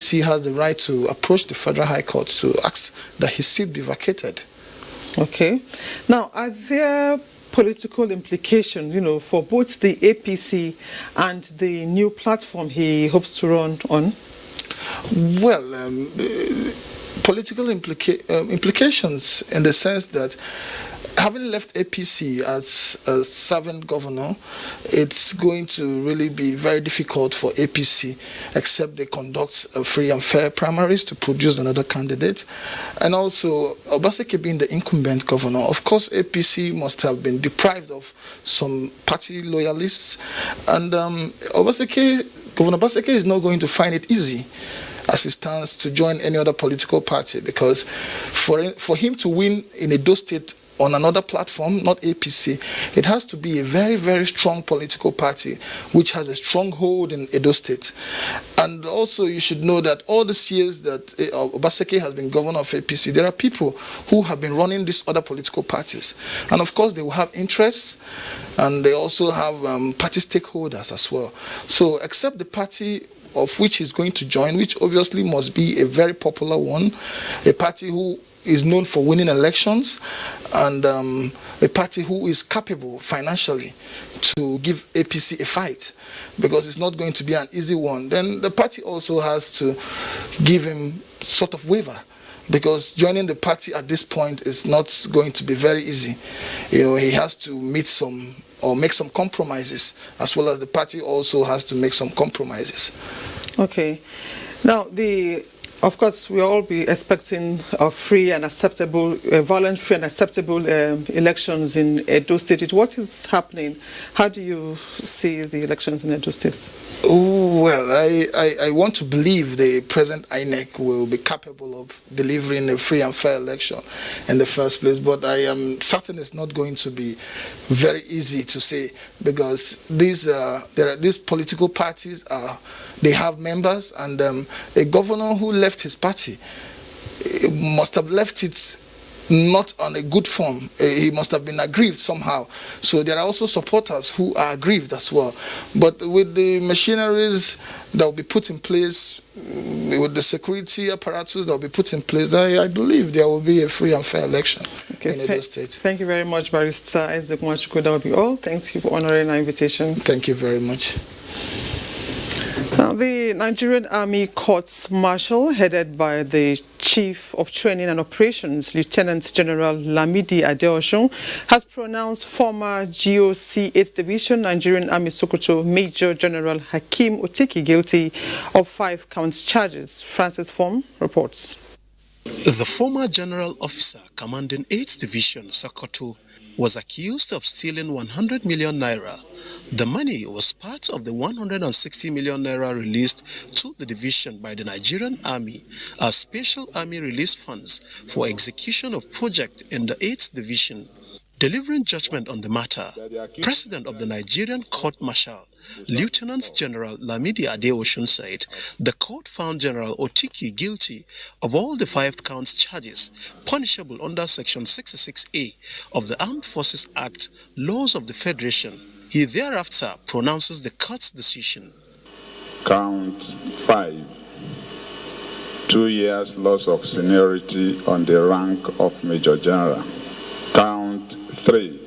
he has the right to approach the Federal High Court to ask that his seat be vacated. Okay. Now, are there political implications, for both the APC and the new platform he hopes to run on? Well, political implications in the sense that having left APC as a serving governor, it's going to really be very difficult for APC, except they conduct free and fair primaries to produce another candidate. And also, Obaseki being the incumbent governor, of course, APC must have been deprived of some party loyalists. And Governor Obaseki is not going to find it easy as it stands to join any other political party, because for him to win in Edo State on another platform, not APC, it has to be a very, very strong political party which has a strong hold in Edo State. And also you should know that all these years that Obaseki has been governor of APC, there are people who have been running these other political parties. And of course they will have interests, and they also have party stakeholders as well. So except the party of which he's going to join, which obviously must be a very popular one, a party who is known for winning elections, and a party who is capable financially to give APC a fight, because it's not going to be an easy one. Then the party also has to give him sort of waiver, because joining the party at this point is not going to be very easy. He has to make some compromises, as well as the party also has to make some compromises. Okay. Now, of course, we'll all be expecting free and acceptable, voluntary and acceptable elections in Edo State. What is happening? How do you see the elections in Edo State? Well, I want to believe the present INEC will be capable of delivering a free and fair election in the first place, but I am certain it's not going to be very easy to say, because these political parties they have members, and a governor who left his party must have left it not on a good form. He must have been aggrieved somehow. So there are also supporters who are aggrieved as well. But with the machineries that will be put in place, with the security apparatus that will be put in place, I believe there will be a free and fair election in Edo State. Thank you very much, Barrister Isaac Nwachukwu. That will be all. Thanks you for honoring our invitation. Thank you very much. Now, the Nigerian Army Courts Martial, headed by the Chief of Training and Operations, Lieutenant General Lamidi Adeosun, has pronounced former GOC 8th Division Nigerian Army Sokoto Major General Hakeem Oteki guilty of 5 count charges. Francis Form reports. The former general officer commanding 8th Division Sokoto was accused of stealing 100 million naira. The money was part of the 160 million naira released to the division by the Nigerian Army as Special Army Release Funds for execution of project in the 8th Division. Delivering judgment on the matter, President of the Nigerian Court Martial, Lieutenant General Lamidi Adeosun, said the court found General Otiki guilty of all the 5 count charges punishable under Section 66A of the Armed Forces Act, Laws of the Federation. He thereafter pronounces the court's decision. Count 5. 2 years loss of seniority on the rank of Major General. Count 3.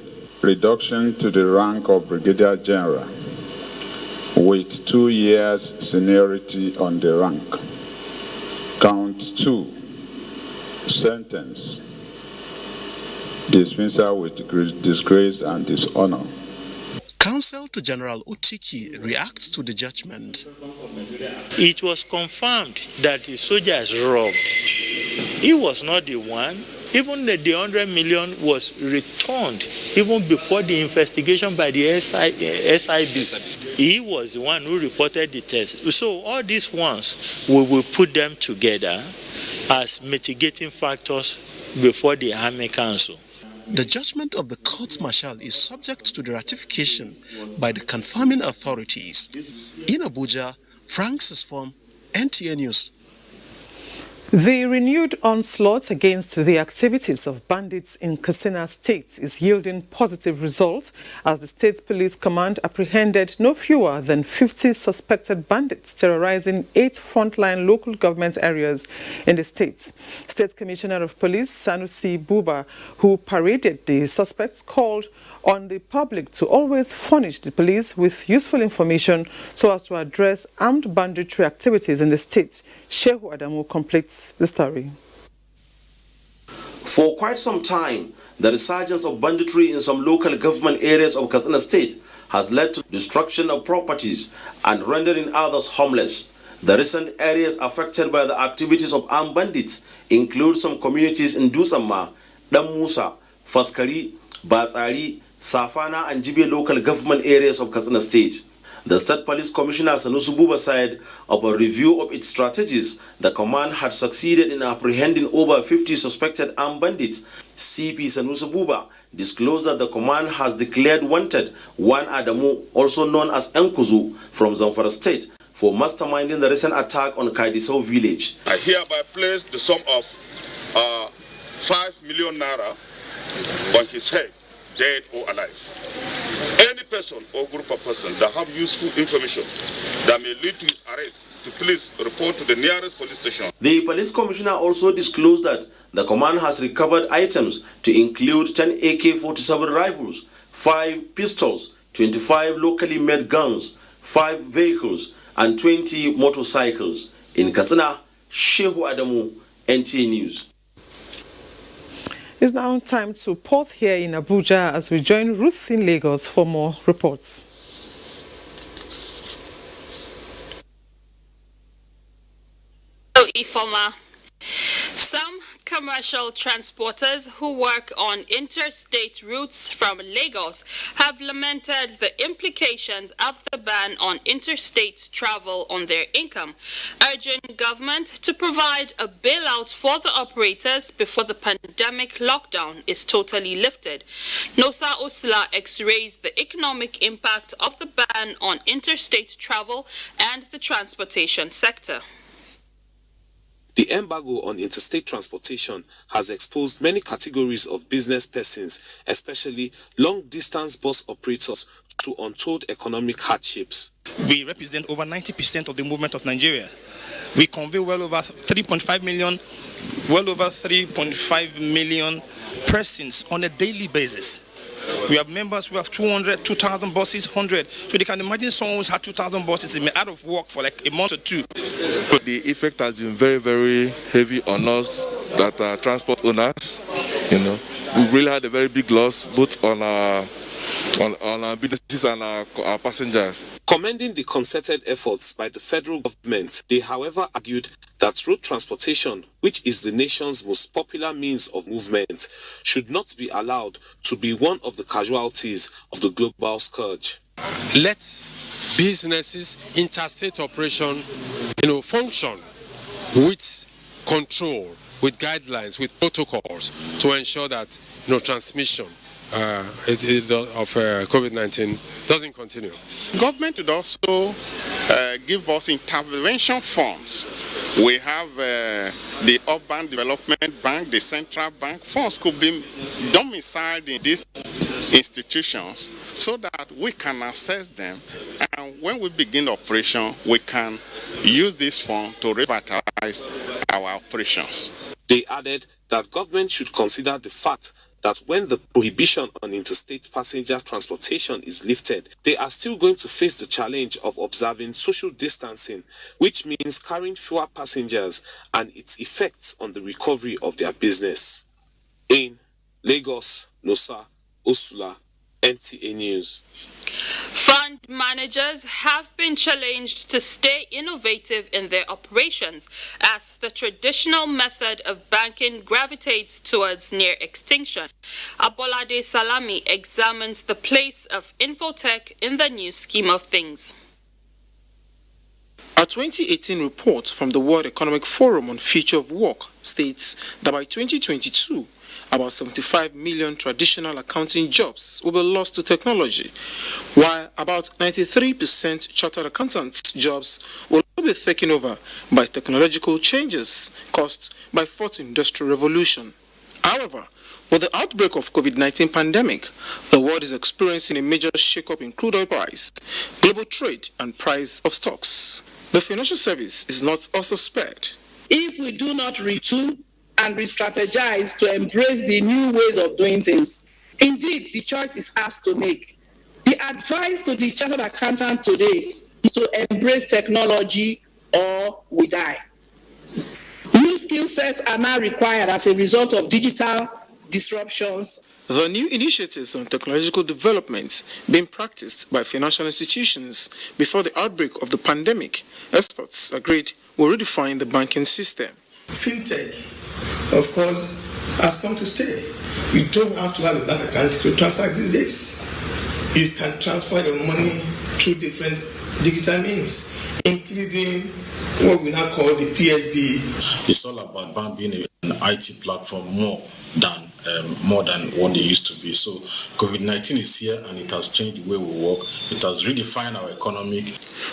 Reduction to the rank of Brigadier General with 2 years seniority on the rank. Count 2. Sentence. Dismissal with disgrace and dishonor. Counsel to General Otiki reacts to the judgment. It was confirmed that the soldiers robbed. He was not the one. Even the 100 million was returned even before the investigation by the SIB. He was the one who reported the test. So all these ones, we will put them together as mitigating factors before the Army Council. The judgment of the court martial is subject to the ratification by the confirming authorities. In Abuja, Francis Form, NTA News. The renewed onslaught against the activities of bandits in Katsina State is yielding positive results as the State Police Command apprehended no fewer than 50 suspected bandits terrorizing 8 frontline local government areas in the state. State Commissioner of Police Sanusi Buba, who paraded the suspects, called on the public to always furnish the police with useful information so as to address armed banditry activities in the state. Shehu Adamu completes the story. For quite some time, the resurgence of banditry in some local government areas of Katsina State has led to destruction of properties and rendering others homeless. The recent areas affected by the activities of armed bandits include some communities in Dusama, Damusa, Faskari, Batsari, Safana and Jibe local government areas of Katsina State. The State Police Commissioner Sanusi Buba said of a review of its strategies, the command had succeeded in apprehending over 50 suspected armed bandits. CP Sanusi Buba disclosed that the command has declared wanted one Adamu, also known as Nkuzu, from Zamfara State, for masterminding the recent attack on Kaidisau village. I hereby place the sum of 5 million naira on his head, dead or alive. Any person or group of persons that have useful information that may lead to his arrest, to please report to the nearest police station. The police commissioner also disclosed that the command has recovered items to include 10 AK-47 rifles, 5 pistols, 25 locally made guns, 5 vehicles, and 20 motorcycles. In Katsina, Shehu Adamu, NTA News. It's now time to pause here in Abuja as we join Ruth in Lagos for more reports. Hello, Ifoma. Some commercial transporters who work on interstate routes from Lagos have lamented the implications of the ban on interstate travel on their income, urging government to provide a bailout for the operators before the pandemic lockdown is totally lifted. Nosa Osla x-rays the economic impact of the ban on interstate travel and the transportation sector. The embargo on interstate transportation has exposed many categories of business persons, especially long-distance bus operators, to untold economic hardships. We represent over 90% of the movement of Nigeria. We convey well over 3.5 million persons on a daily basis. We have members who have 200, 2,000 buses, 100. So they can imagine someone who's had 2,000 buses and been out of work for like a month or two. The effect has been very, very heavy on us that are transport owners. We really had a very big loss both on our businesses and our passengers. Commending the concerted efforts by the federal government, they however argued that road transportation, which is the nation's most popular means of movement, should not be allowed to be one of the casualties of the global scourge. Let businesses, interstate operation, function with control, with guidelines, with protocols to ensure that transmission of COVID-19 doesn't continue. Government would also give us intervention funds. We have the Urban Development Bank, the Central Bank. Funds could be domiciled in these institutions so that we can access them, and when we begin operation, we can use this fund to revitalize our operations. They added that government should consider the fact that when the prohibition on interstate passenger transportation is lifted, they are still going to face the challenge of observing social distancing, which means carrying fewer passengers and its effects on the recovery of their business. In Lagos, Nosa Osula, NTA News. Fund managers have been challenged to stay innovative in their operations as the traditional method of banking gravitates towards near extinction. Abolade Salami examines the place of infotech in the new scheme of things. A 2018 report from the World Economic Forum on Future of Work states that by 2022, about 75 million traditional accounting jobs will be lost to technology, while about 93% chartered accountant jobs will be be taken over by technological changes caused by fourth industrial revolution. However, with the outbreak of COVID-19 pandemic, the world is experiencing a major shake-up in crude oil price, global trade, and price of stocks. The financial service is not also spared. If we do not retool and re-strategize to embrace the new ways of doing things, indeed, the choice is ours to make. The advice to the chartered accountant today is to embrace technology or we die. New skill sets are now required as a result of digital disruptions. The new initiatives on technological developments being practiced by financial institutions before the outbreak of the pandemic, experts agreed will redefine the banking system. Fintech, of course, has come to stay. You don't have to have a bank account to transact these days. You can transfer your money through different digital means, including what we now call the PSB. It's all about bank being an IT platform more than what they used to be. So COVID-19 is here and it has changed the way we work. It has redefined our economy.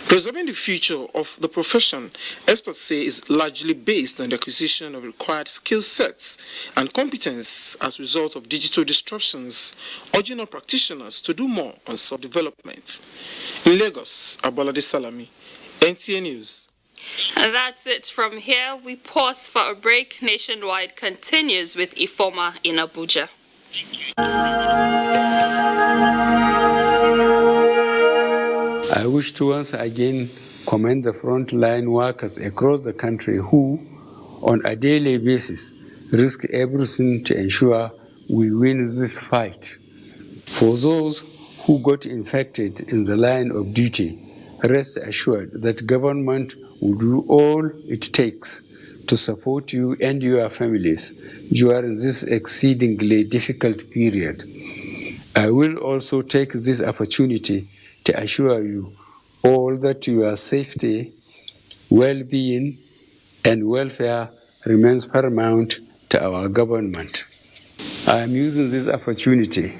Preserving the future of the profession, experts say, is largely based on the acquisition of required skill sets and competence as a result of digital disruptions, urging on practitioners to do more on self-development. In Lagos, Abolade Salami, NTA News. And that's it from here. We pause for a break. Nationwide continues with Ifoma in Abuja. I wish to once again commend the frontline workers across the country who, on a daily basis, risk everything to ensure we win this fight. For those who got infected in the line of duty, rest assured that government will do all it takes to support you and your families during this exceedingly difficult period. I will also take this opportunity to assure you all that your safety, well-being, and welfare remains paramount to our government. I am using this opportunity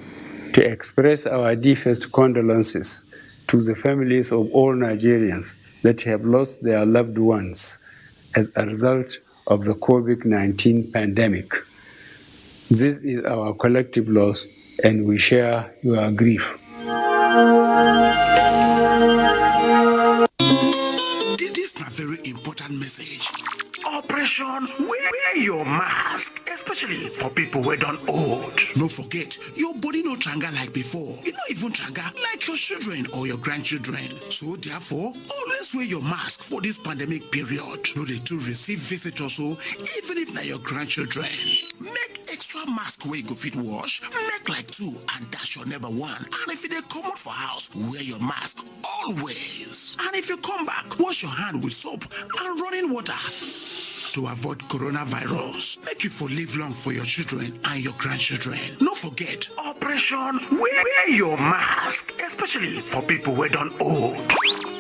to express our deepest condolences to the families of all Nigerians that have lost their loved ones as a result of the COVID-19 pandemic. This is our collective loss, and we share your grief. This is a very important message. Operation wear your mask, especially for people who don't old. No forget, your body no tranga like before. You not even tranga like your children or your grandchildren. So therefore, always wear your mask for this pandemic period. No they to receive visitors, so even if not your grandchildren. Make extra mask where you go fit wash, make like 2 and dash your neighbor 1. And if they come out for house, wear your mask always. And if you come back, wash your hand with soap and running water. To avoid coronavirus, make you for live long for your children and your grandchildren. No forget, Operation wear your mask, especially for people who don't old.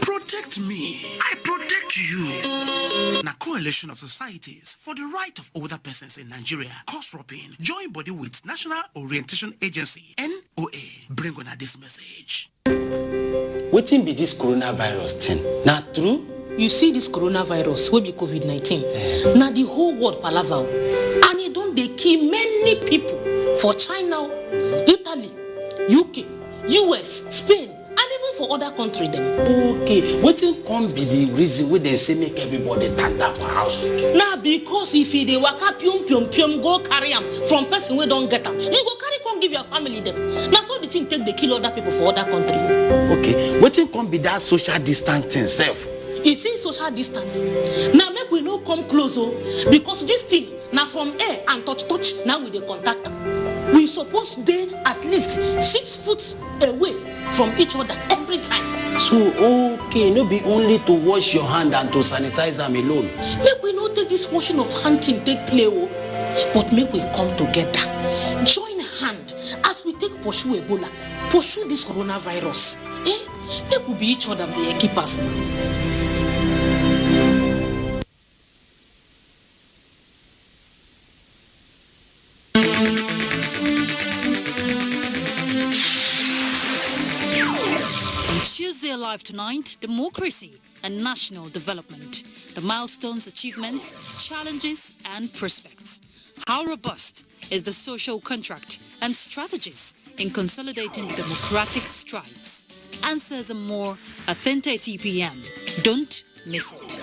Protect me, I protect you. Na coalition of societies for the right of older persons in Nigeria, COSROPIN, join body with National Orientation Agency, NOA, bring on this message. Wetin be this coronavirus thing? Na true? You see this coronavirus will be COVID-19. Now the whole world palava, and it don't they kill many people for China, Italy, UK, US, Spain, and even for other countries. Okay, wetin come be the reason why they say make everybody tanda for house? Now because if they waka pium go carry them from person we don't get them, you go carry come give your family them. Now so the thing take they kill other people for other countries. Okay, wetin come be that social distancing self? You see social distance. Now make we no come close, because this thing now from air and touch now with the contact. We suppose they at least 6 foot away from each other every time. So okay, no be only to wash your hand and to sanitize them alone. Make we not take this washing of hand thing take play, but make we come together, join hand as we take pursue Ebola, pursue this coronavirus. Make we be each other be keepers. Tuesday Alive tonight, democracy and national development, the milestones, achievements, challenges, and prospects. How robust is the social contract and strategies in consolidating democratic strides? Answers and more at 10:30 p.m. Don't miss it.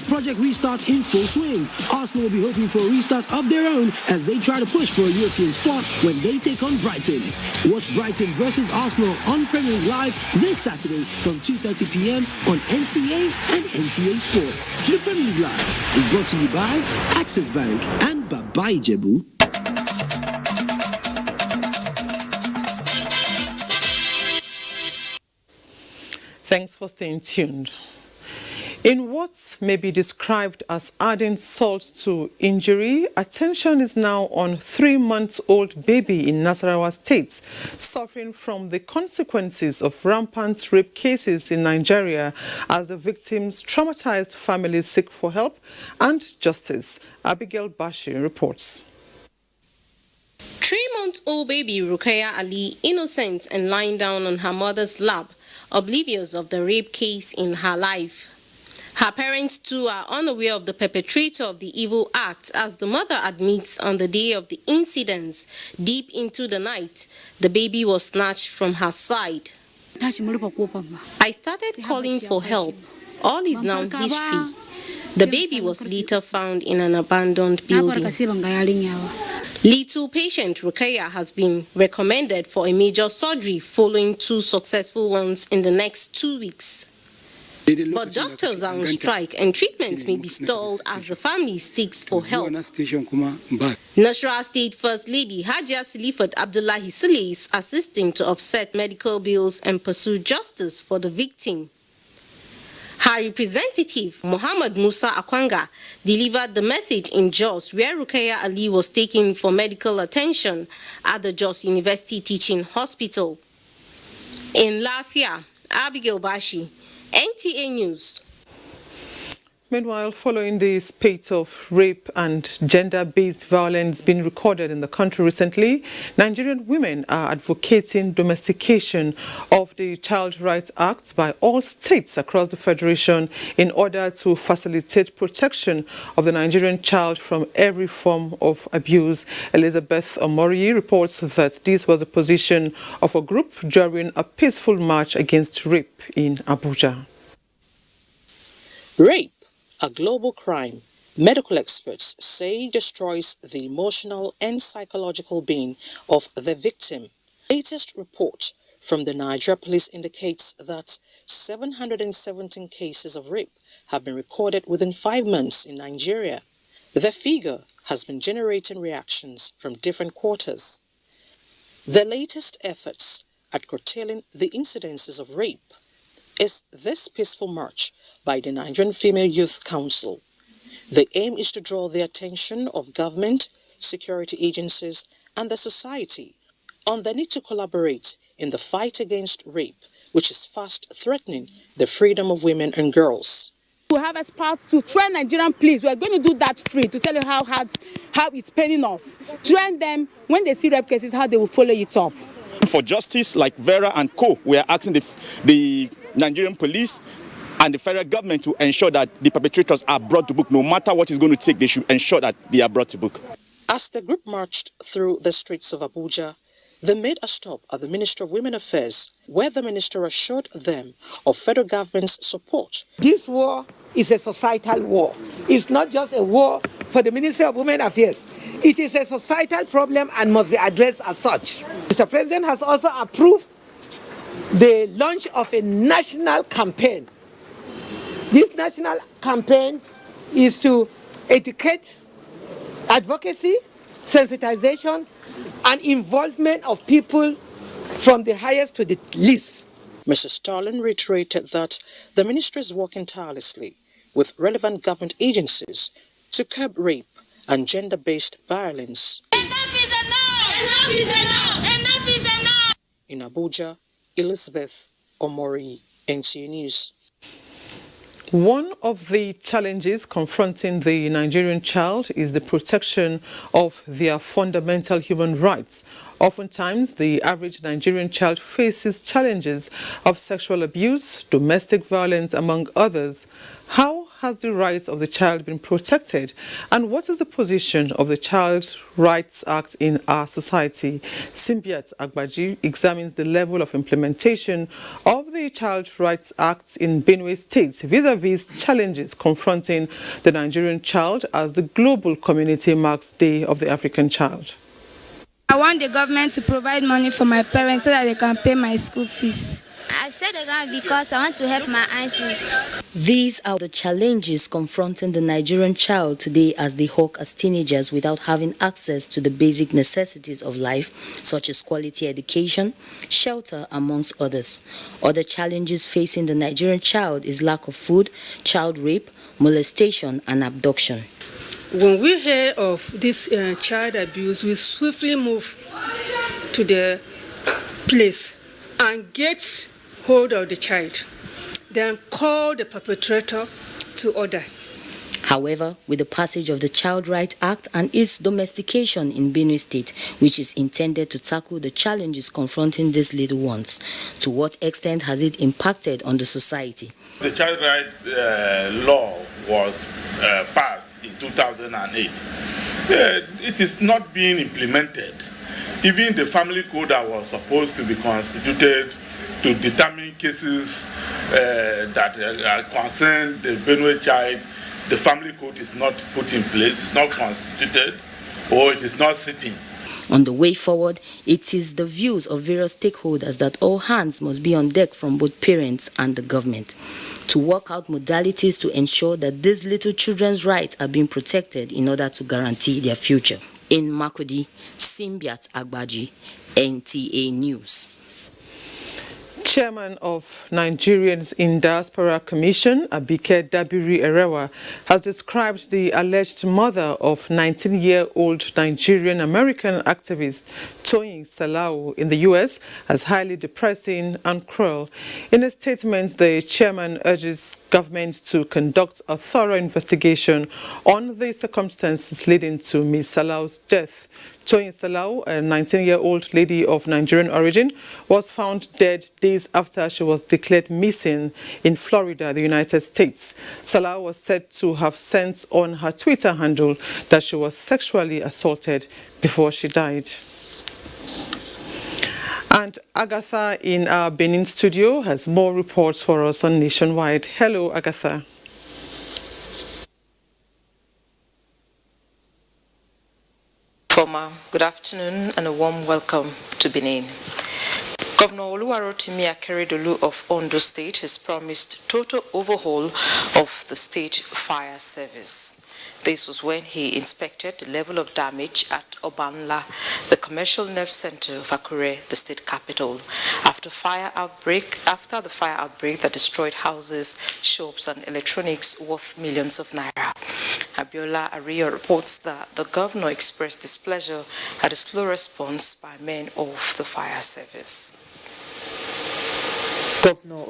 Project Restart in full swing. Arsenal will be hoping for a restart of their own as they try to push for a European spot when they take on Brighton. Watch Brighton versus Arsenal on Premier League Live this Saturday from 2:30 p.m. on NTA and NTA Sports. The Premier League Live is brought to you by Access Bank and Babai Jebu. Thanks for staying tuned. In what may be described as adding salt to injury, attention is now on 3-month-old baby in Nasarawa State, suffering from the consequences of rampant rape cases in Nigeria as the victims' traumatized families seek for help and justice. Abigail Bashi reports. 3-month-old baby Rukaya Ali, innocent and lying down on her mother's lap, oblivious of the rape case in her life. Her parents too are unaware of the perpetrator of the evil act, as the mother admits on the day of the incidents, deep into the night, the baby was snatched from her side. I started calling for help. All is now history. The baby was later found in an abandoned building. Little patient Rukaya has been recommended for a major surgery following 2 successful ones in the next 2 weeks. But doctors are on strike and treatment may be stalled as the family seeks for help. Nasarawa State First Lady Hajia Silifat Abdullahi Sule is assisting to offset medical bills and pursue justice for the victim. Her representative, Muhammad Musa Akwanga, delivered the message in Jos, where Rukaya Ali was taken for medical attention at the Jos University Teaching Hospital. In Lafia, Abigail Bashi, NTA News. Meanwhile, following the spate of rape and gender-based violence being recorded in the country recently, Nigerian women are advocating domestication of the Child Rights Act by all states across the Federation in order to facilitate protection of the Nigerian child from every form of abuse. Elizabeth Omori reports that this was the position of a group during a peaceful march against rape in Abuja. Rape, a global crime, medical experts say destroys the emotional and psychological being of the victim. Latest report from the Nigeria Police indicates that 717 cases of rape have been recorded within 5 months in Nigeria. The figure has been generating reactions from different quarters. The latest efforts at curtailing the incidences of rape is this peaceful march by the Nigerian Female Youth Council. The aim is to draw the attention of government, security agencies, and the society on the need to collaborate in the fight against rape, which is fast threatening the freedom of women and girls. We have experts to train Nigerian police. We are going to do that free to tell you how it's paining us. Train them when they see rape cases, how they will follow it up. For justice, like Vera and Co., we are asking the Nigerian police and the federal government to ensure that the perpetrators are brought to book. No matter what it's going to take, they should ensure that they are brought to book. As the group marched through the streets of Abuja, they made a stop at the Ministry of Women Affairs, where the minister assured them of federal government's support. This war is a societal war. It's not just a war for the Ministry of Women Affairs. It is a societal problem and must be addressed as such. Mr. President has also approved the launch of a national campaign. This national campaign is to educate, advocacy, sensitization, and involvement of people from the highest to the least. Mrs. Stalin reiterated that the ministry is working tirelessly with relevant government agencies to curb rape and gender-based violence. Enough is enough! Enough is enough! Enough is enough! In Abuja, Elizabeth Omori, NTA News. One of the challenges confronting the Nigerian child is the protection of their fundamental human rights. Oftentimes, the average Nigerian child faces challenges of sexual abuse, domestic violence, among others. How has the rights of the child been protected, and what is the position of the Child Rights Act in our society? Simbiat Agbaji examines the level of implementation of the Child Rights Act in Benue State vis-a-vis challenges confronting the Nigerian child as the global community marks Day of the African Child. I want the government to provide money for my parents so that they can pay my school fees. I said that because I want to help my aunties. These are the challenges confronting the Nigerian child today as they hawk as teenagers without having access to the basic necessities of life, such as quality education, shelter, amongst others. Other challenges facing the Nigerian child is lack of food, child rape, molestation, and abduction. When we hear of this child abuse, we swiftly move to the place and get hold of the child, then call the perpetrator to order. However, with the passage of the Child Rights Act and its domestication in Benue State, which is intended to tackle the challenges confronting these little ones, to what extent has it impacted on the society? The Child Rights Law was passed in 2008. It is not being implemented. Even the family code that was supposed to be constituted to determine cases that concern the Benue child, the family code is not put in place, it's not constituted, or it is not sitting. On the way forward, it is the views of various stakeholders that all hands must be on deck from both parents and the government to work out modalities to ensure that these little children's rights are being protected in order to guarantee their future. In Makurdi, Simbiat Agbaji, NTA News. Chairman of Nigerians in Diaspora Commission, Abike Dabiri Erewa, has described the alleged mother of 19-year-old Nigerian-American activist Toyin Salau in the U.S. as highly depressing and cruel. In a statement, the chairman urges government to conduct a thorough investigation on the circumstances leading to Ms. Salau's death. Toyin Salau, a 19-year-old lady of Nigerian origin, was found dead days after she was declared missing in Florida, the United States. Salau was said to have sent on her Twitter handle that she was sexually assaulted before she died. And Agatha in our Benin studio has more reports for us on Nationwide. Hello, Agatha. Good afternoon and a warm welcome to Benin. Governor Oluwarotimi Akeredolu of Ondo State has promised total overhaul of the state fire service. This was when he inspected the level of damage at Obanla, the commercial nerve center of Akure, the state capital, after the fire outbreak that destroyed houses, shops, and electronics worth millions of naira. Abiola Ario reports that the governor expressed displeasure at the slow response by men of the fire service. Governor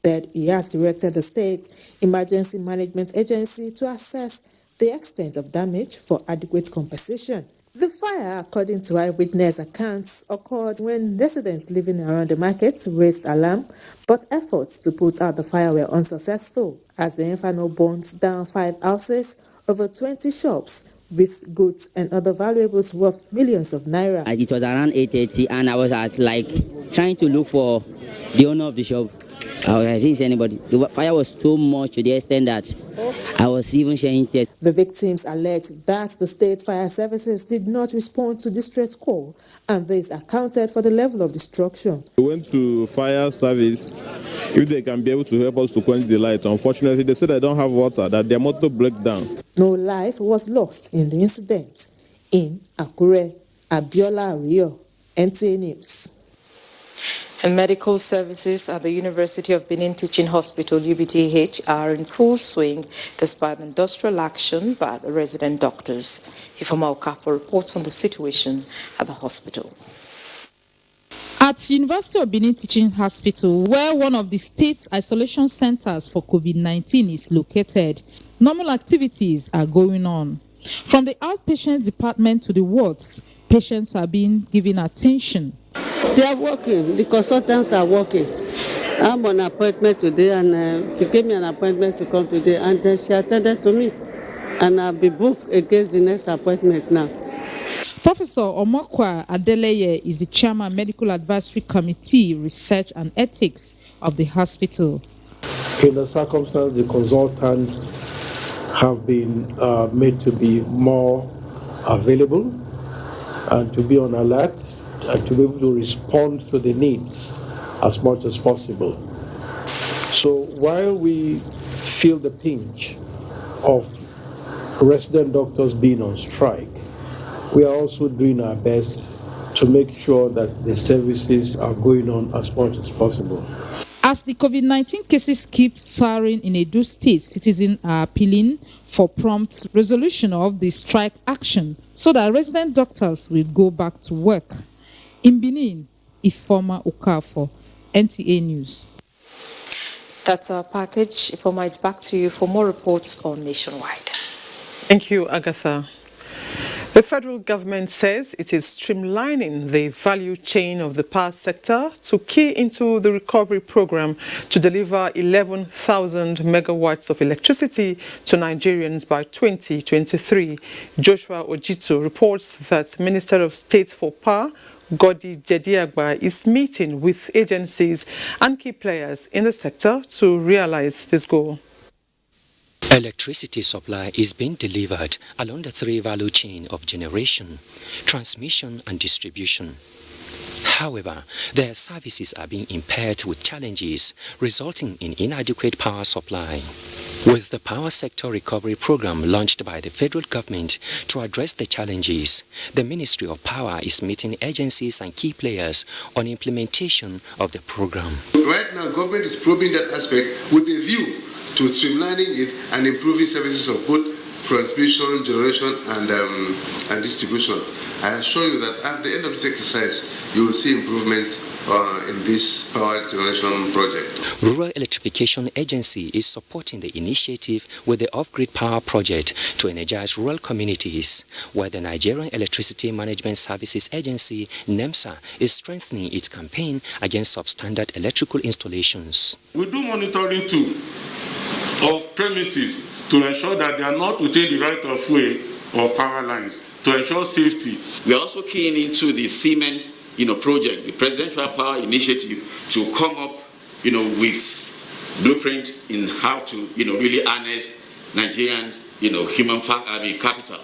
said he has directed the State Emergency Management Agency to assess the extent of damage for adequate compensation. The fire, according to eyewitness accounts, occurred when residents living around the market raised alarm, but efforts to put out the fire were unsuccessful as the inferno burned down 5 houses, over 20 shops, with goods and other valuables worth millions of naira. It was around 8:30 and I was trying to look for the owner of the shop. I didn't see anybody. The fire was so much to the extent that I was even sharing tears. The victims alleged that the state fire services did not respond to distress call, and this accounted for the level of destruction. We went to fire service if they can be able to help us to quench the light. Unfortunately, they said they don't have water, that their motor broke down. No life was lost in the incident. In Akure, Abiola Ario, NTA News. And medical services at the University of Benin Teaching Hospital, UBTH, are in full swing despite industrial action by the resident doctors. Ifeoma Okafor reports on the situation at the hospital. At University of Benin Teaching Hospital, where one of the state's isolation centers for COVID-19 is located, normal activities are going on. From the outpatient department to the wards, patients are being given attention. They are working. The consultants are working. I'm on appointment today, and she gave me an appointment to come today, and then she attended to me. And I'll be booked against the next appointment now. Professor Omokwa Adeleye is the chairman Medical Advisory Committee, Research and Ethics of the hospital. In the circumstance, the consultants have been made to be more available and to be on alert and to be able to respond to the needs as much as possible. So while we feel the pinch of resident doctors being on strike, we are also doing our best to make sure that the services are going on as much as possible. As the COVID-19 cases keep soaring in Edo State, citizens are appealing for prompt resolution of the strike action so that resident doctors will go back to work. In Benin, Ifoma Okafor, NTA News. That's our package. Ifoma, it's back to you for more reports on Nationwide. Thank you, Agatha. The federal government says it is streamlining the value chain of the power sector to key into the recovery program to deliver 11,000 megawatts of electricity to Nigerians by 2023. Joshua Ojito reports that Minister of State for Power, Godi Jediagba, is meeting with agencies and key players in the sector to realize this goal. Electricity supply is being delivered along the three value chain of generation, transmission and distribution. However, their services are being impaired with challenges resulting in inadequate power supply. With the Power Sector Recovery Program launched by the federal government to address the challenges, the Ministry of Power is meeting agencies and key players on implementation of the program. Right now, government is probing that aspect with a view to streamlining it and improving services of both transmission, generation, and distribution. I assure you that at the end of this exercise, you will see improvements in this power generation project. Rural Electrification Agency is supporting the initiative with the off-grid power project to energize rural communities, where the Nigerian Electricity Management Services Agency, NEMSA, is strengthening its campaign against substandard electrical installations. We do monitoring too of premises to ensure that they are not within the right of way of power lines, to ensure safety. We are also keying into the Siemens project, the Presidential Power Initiative, to come up with blueprint in how to really harness Nigerians human capital,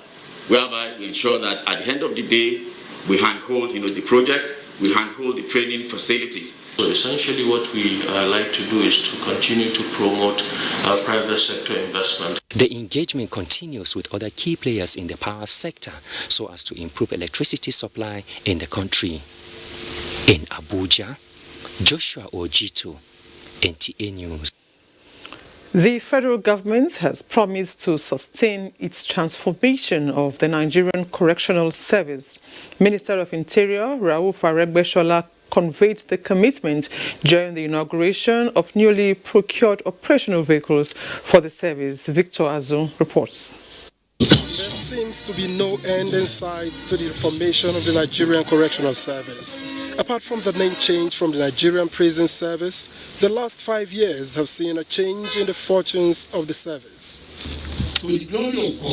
whereby we ensure that at the end of the day we handhold the project, we handhold the training facilities. So essentially what we like to do is to continue to promote private sector investment. The engagement continues with other key players in the power sector so as to improve electricity supply in the country. In Abuja, Joshua Ojito, NTA News. The federal government has promised to sustain its transformation of the Nigerian Correctional Service. Minister of Interior, Rauf Aregbesola, conveyed the commitment during the inauguration of newly procured operational vehicles for the service. Victor Azu reports. There seems to be no end in sight to the reformation of the Nigerian Correctional Service. Apart from the name change from the Nigerian Prison Service, the last 5 years have seen a change in the fortunes of the service. To the glory of God,